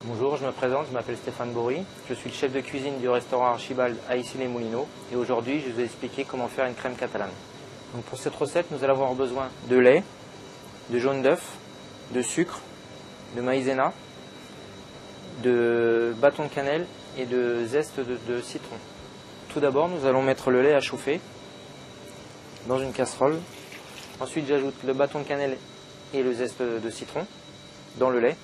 Bonjour, je me présente, je m'appelle Stéphane Bory, je suis le chef de cuisine du restaurant Archibald à Issy-les-Moulineaux et aujourd'hui je vais vous expliquer comment faire une crème catalane. Donc pour cette recette, nous allons avoir besoin de lait, de jaune d'œuf, de sucre, de maïzena, de bâton de cannelle et de zeste de citron. Tout d'abord, nous allons mettre le lait à chauffer dans une casserole. Ensuite, j'ajoute le bâton de cannelle et le zeste de citron dans le lait.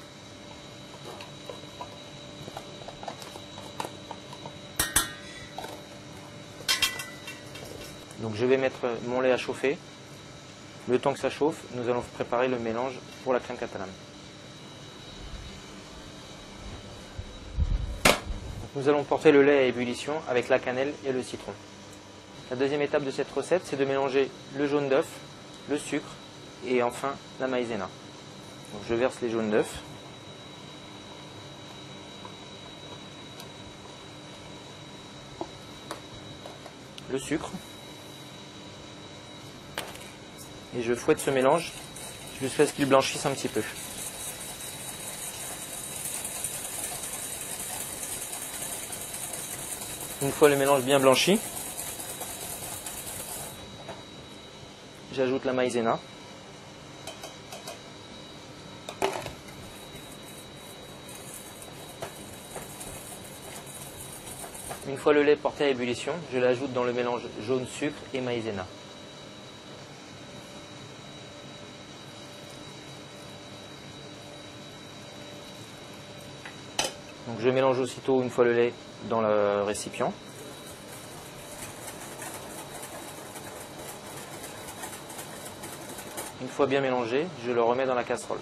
Donc je vais mettre mon lait à chauffer. Le temps que ça chauffe, nous allons préparer le mélange pour la crème catalane. Donc nous allons porter le lait à ébullition avec la cannelle et le citron. La deuxième étape de cette recette, c'est de mélanger le jaune d'œuf, le sucre et enfin la maïzena. Donc je verse les jaunes d'œuf. Le sucre. Et je fouette ce mélange jusqu'à ce qu'il blanchisse un petit peu. Une fois le mélange bien blanchi, j'ajoute la maïzena. Une fois le lait porté à ébullition, je l'ajoute dans le mélange jaune, sucre et maïzena. Donc je mélange aussitôt une fois le lait dans le récipient. Une fois bien mélangé, je le remets dans la casserole.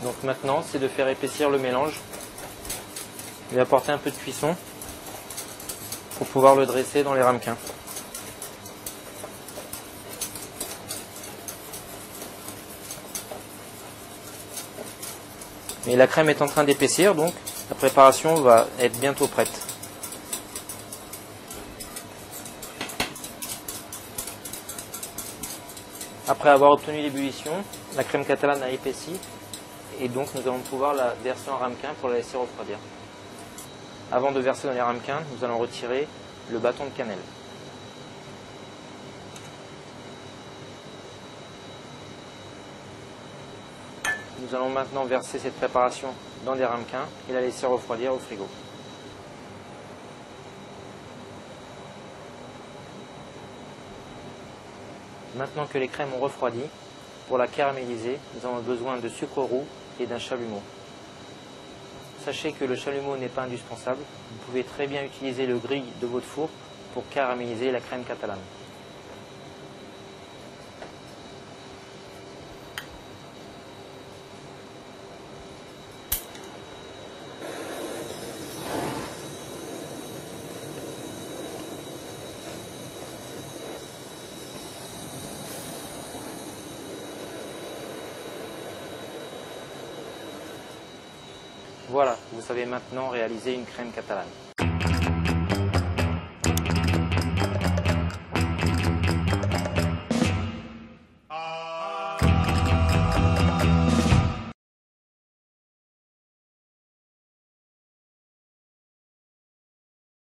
Donc maintenant, c'est de faire épaissir le mélange et apporter un peu de cuisson pour pouvoir le dresser dans les ramequins. Et la crème est en train d'épaissir, donc la préparation va être bientôt prête. Après avoir obtenu l'ébullition, la crème catalane a épaissi et donc nous allons pouvoir la verser en ramequin pour la laisser refroidir. Avant de verser dans les ramequins, nous allons retirer le bâton de cannelle. Nous allons maintenant verser cette préparation dans des ramequins et la laisser refroidir au frigo. Maintenant que les crèmes ont refroidi, pour la caraméliser, nous avons besoin de sucre roux et d'un chalumeau. Sachez que le chalumeau n'est pas indispensable. Vous pouvez très bien utiliser le grill de votre four pour caraméliser la crème catalane. Voilà, vous savez maintenant réaliser une crème catalane.